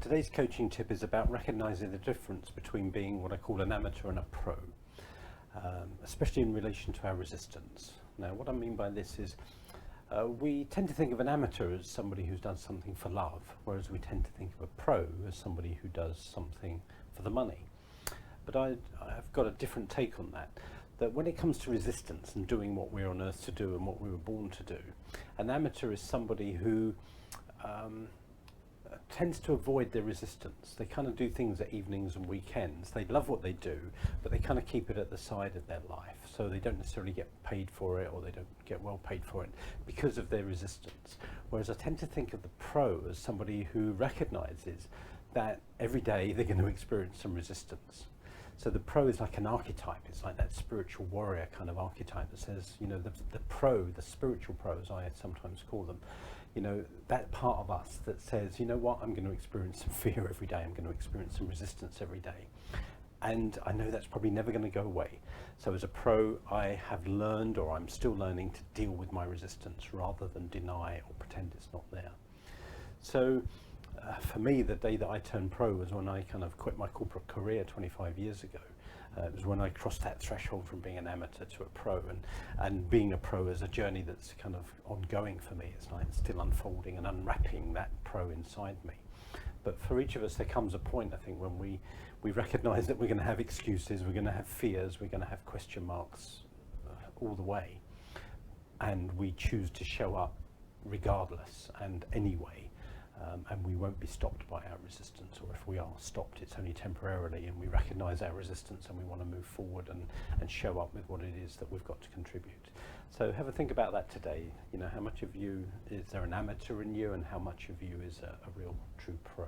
Today's coaching tip is about recognizing the difference between being what I call an amateur and a pro, especially in relation to our resistance. Now, what I mean by this is we tend to think of an amateur as somebody who's done something for love, whereas we tend to think of a pro as somebody who does something for the money. But I've got a different take on that. That when it comes to resistance and doing what we're on earth to do and what we were born to do, an amateur is somebody who tends to avoid their resistance. They kind of do things at evenings and weekends. They love what they do, but they kind of keep it at the side of their life. So they don't necessarily get paid for it, or they don't get well paid for it because of their resistance. Whereas I tend to think of the pro as somebody who recognizes that every day they're going to experience some resistance. So the pro is like an archetype. It's like that spiritual warrior kind of archetype that says, you know, the pro, the spiritual pro, as I sometimes call them, you know, that part of us that says, you know what, I'm going to experience some fear every day. I'm going to experience some resistance every day. And I know that's probably never going to go away. So as a pro, I have learned, or I'm still learning, to deal with my resistance rather than deny or pretend it's not there. So for me, the day that I turned pro was when I kind of quit my corporate career 25 years ago. It was when I crossed that threshold from being an amateur to a pro, and being a pro is a journey that's kind of ongoing for me. It's like still unfolding and unwrapping that pro inside me. But for each of us, there comes a point, I think, when we recognize that we're going to have excuses, we're going to have fears, we're going to have question marks all the way, and we choose to show up regardless and anyway. And we won't be stopped by our resistance, or if we are stopped, it's only temporarily, and we recognize our resistance and we want to move forward and show up with what it is that we've got to contribute. So have a think about that today. You know, how much of you, is there an amateur in you, and how much of you is a real true pro?